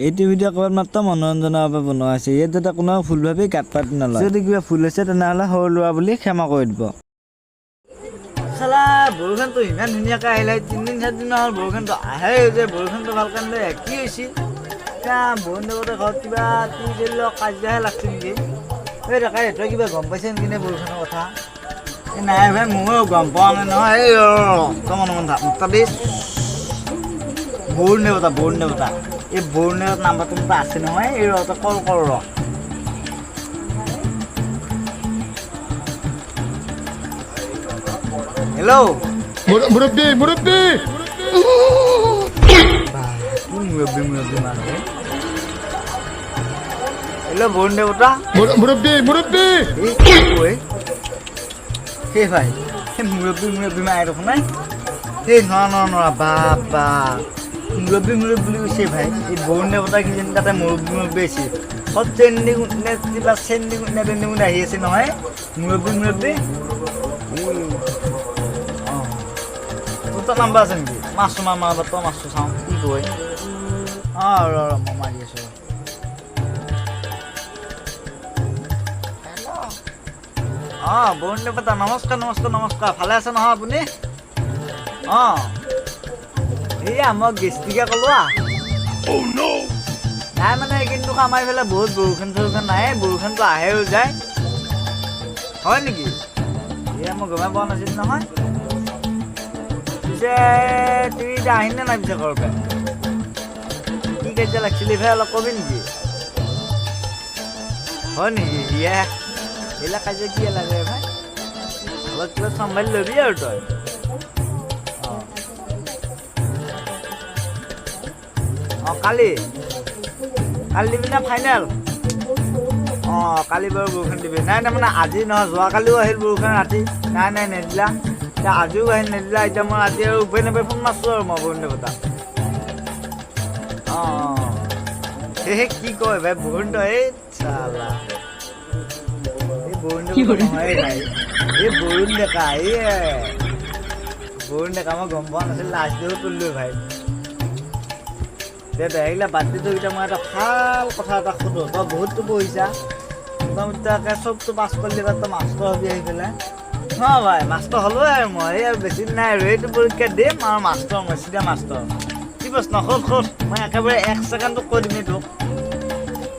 এইটো ভিডিঅ' কেৱল মাত্ৰ মনোৰঞ্জনৰ বাবে বনোৱা হৈছে। ইয়াত যাতে কোনো ভুল ভাবি গাত পাতি নলয়। যদি কিবা ভুল হৈছে তেনেহ'লে সৰু ল'ৰা বুলি ক্ষমা কৰি দিব। চালা বৰষুণটো ইমান ধুনীয়াকৈ আহিলে 3 দিন 4 দিন হ'ল বৰষুণটো আহে যে বৰষুণটো ভাল কাৰণে কি হৈছিল বৰুণ দেৱতাৰ ঘৰত কিবা কাজিয়াহে লাগছে নেকি? এই ডেকাই তই কিবা গম পাইছে নেকি নে বৰষুণৰ কথা? নাই ভাই ময়ো গম পোৱা নাই নহয়। এই তই মন তাবি বৰুণ দেৱতা এই বৰুণ দেৱতাৰ নাম্বাৰটো মোৰ আছে নহয়। এই তই কল কৰ ৰ হেল্ল' মুৰব্বী মুৰব্বী মানুহ হেল্ল' বৰুণ দেৱতা মুৰব্বী সেই ভাই সেই মুৰব্বী মায়ে দেখোন নাই সেই নৰা বাবা মুৰব্বী বুলি কৈছে ভাই। এই বৰুণ দেৱতা কিজানি তাতে মুৰব্বী আছে সব ট্ৰেণ্ডিং কিবা ট্ৰেণ্ডিং আহি আছে নহয় মুৰব্বী তোৰ নাম্বাৰ আছে নেকি? মাছটো মাৰ তই মাছটো চাওঁ কি কয়। ৰ মই মাৰি আছোঁ। বৰুণ দেৱতা নমস্কাৰ ভালে আছে নহয় আপুনি? এয়া মই গেষ্টিকে ক'লো নাই মানে কিন্তু আমাৰ এইফালে বহুত বৰষুণ নাই। বৰষুণটো আহে যায় হয় নেকি? এয়া মই গমেই পোৱা নাছিলোঁ নহয়। পিছে তুমি এতিয়া আহিনে নাই পিছে ঘৰৰ পৰা? কি কাজিয়া লাগিছিল এইফালে অলপ কবি নেকি? হয় নেকি? এইবিলাক কাজিয়া কি লাগে ভাই? অলপ কিবা চম্ভালি ল'বি আৰু তই। কালি দিবি না ফাইনেল? কালি বাৰু বৰষুণ দিবি। নাই মানে আজি নহয় যোৱাকালিও আহিল বৰষুণ ৰাতি। নাই নেদিলা এতিয়া আজিও আহিল নেদিলা। এতিয়া মই আজি আৰু উপায় নাপাই ফোন মাৰিছোঁ আৰু মই বৰুণ দেৱতা। সেয়ে কি কয় ভাই বৰুণ এই চালা এই বৰুণ দেৱতা নহয় ভাই এই বৰুণ ডেকা বৰুণ ডেকা মই গম পোৱা নাছিল। লাষ্ট ডেও তুলিলোঁ ভাই। আহিলে বাদ দিছোঁ। এতিয়া মই এটা ভাল কথা এটা সোধোঁ। তই বহুতটো পঢ়িছা মোটামুটি চবটো পাছ কৰিলি তই মাষ্টৰ হবি আহি পেলাই। ভাই মাষ্টৰ হ'লো আৰু মই এই আৰু বেছি নাই আৰু এইটো পৰীক্ষা দিম আৰু মাষ্টৰ মই চিধা মাষ্টৰ। কি প্ৰশ্ন সোধ মই একেবাৰে 1 ছেকেণ্ডত কৈ দিম তোক।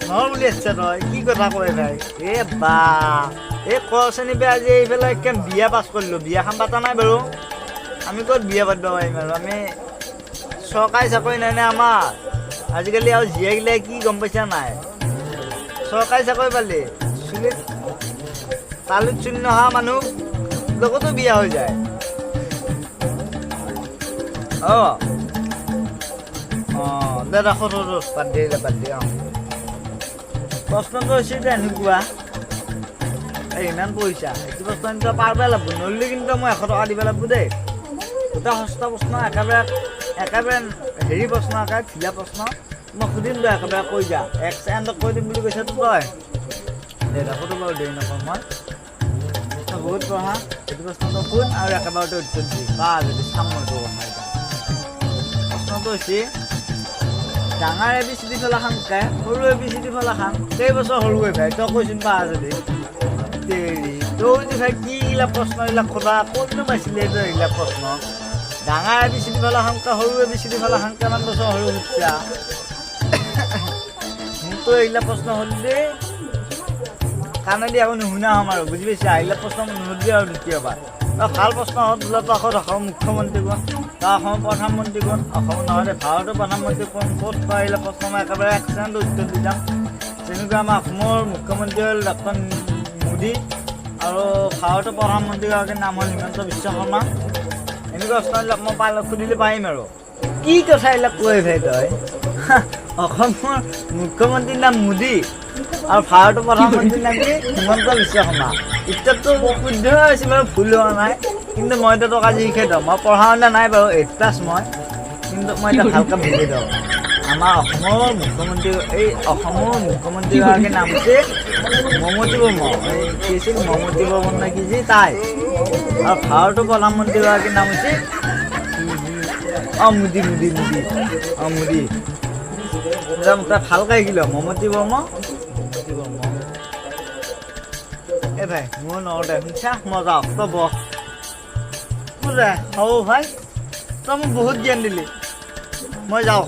নহ'ল বুলি আছে তই কি কথা কয় ভাই? এই ক শ্ৰেণী আজি এইফালে একদম বিয়া পাছ কৰিলোঁ। বিয়াখন পাতা নাই বাৰু। আমি ক'ত বিয়া পাতিব পাৰিম আৰু আমি চৰকাৰী চাকৰি নাই আমাৰ আজিকালি। আৰু জীয়েগিলাই কি গম পাইছা নাই? চৰকাৰী চাকৰি পালি চুলিত তালুত চুলি নহা মানুহ লগতো বিয়া হৈ যায়। দে ৰাখো বাদ দিয়ে প্ৰশ্নটো হৈছে যে এনেকুৱা ইমান পইচা এইটো প্ৰশ্ন কিন্তু পাৰবই লাগব। নললে কিন্তু মই 100 টকা দিব লাগিব দেই। দুটা সস্তা প্ৰশ্ন একেবাৰে হেৰি প্ৰশ্ন একেবাৰে ঢিলা প্ৰশ্ন মই সুধিম তই একেবাৰে কৈ যা। 1 ছেকেণ্ডত কৈ দিম বুলি কৈছে তই। দে ৰাখোতো বাৰু দেৰি নকওঁ মই। তই বহুত পঢ়া এইটো প্ৰশ্নটো শুন আৰু একেবাৰতে উত্তৰ দি যদি চাম মই তোৰ কথা এটা। প্ৰশ্নটো হৈছে ডাঙৰ ABCD ফলাখন শিকাই সৰু ABCD ফলাখন কেইবছৰ সৰুৱে ভাই তই কৈছোন পাৰা যদি তই যে ভাই কি এইবিলাক প্ৰশ্ন এইবিলাক সোধা ক'তনো পাইছিলি তই এইবিলাক প্ৰশ্ন? ডাঙৰ ABCD ফলাখন সৰু ABCD ফলাখন কিমান বছৰ সৰু সুধিছা? মোকতো এইবিলাক প্ৰশ্ন সুধিলে কাণেদি আকৌ নুশুনা হ'ম আৰু বুজি পাইছা? এইবিলাক প্ৰশ্ন নুসুধিবি আৰু দ্বিতীয়বাৰ। তই ভাল প্ৰশ্ন বোলে তই অসমৰ মুখ্যমন্ত্ৰী কোন? তই অসমৰ প্ৰধানমন্ত্ৰী কোন? অসম নহ'লে ভাৰতৰ প্ৰধানমন্ত্ৰী কোন? ক'ত তই এইবিলাক প্ৰশ্ন মই একেবাৰে 1 ছেকেণ্ডত উত্তৰ দি যাম। তেনেকুৱা আমাৰ অসমৰ মুখ্যমন্ত্ৰী হ'ল ডক্টৰ মোদী আৰু ভাৰতৰ প্ৰধানমন্ত্ৰীগৰাকীৰ নাম হ'ল হিমন্ত বিশ্ব শৰ্মা। এনেকুৱা প্ৰশ্নবিলাক মই সুধিলে পাৰিম আৰু। কি কথা এইবিলাক কৈ ভাই তই? অসমৰ মুখ্যমন্ত্ৰীৰ নাম মোদী আৰু ভাৰতৰ প্ৰধানমন্ত্ৰীৰ নাম কি? হিমন্ত বিশ্ব শৰ্মা। উত্তৰটো শুদ্ধ হৈছে বাৰু ভুল হোৱা নাই। কিন্তু মই এতিয়া তোক আজি শিকাই দিওঁ। মই পঢ়া শুনা নাই বাৰু 8 মই কিন্তু মই এতিয়া ভালকৈ বুজি দিওঁ। আমাৰ অসমৰ মুখ্যমন্ত্ৰীগৰাকীৰ নাম হৈছে মমতী বৰ্মা। কি আছিল মমতী বৰ্মন নে কি যি তাই। আৰু ভাৰতৰ প্ৰধানমন্ত্ৰীগৰাকীৰ নাম হৈছে মোদী। যাম তই ভালকৈ শিকিল মমতী বৰ্মা এ ভাই মোৰ নৰদে শুনিছা মই যাওঁ তই বহ বুজা হ'ব ভাই তই মোক বহুত জ্ঞান দিলি মই যাওঁ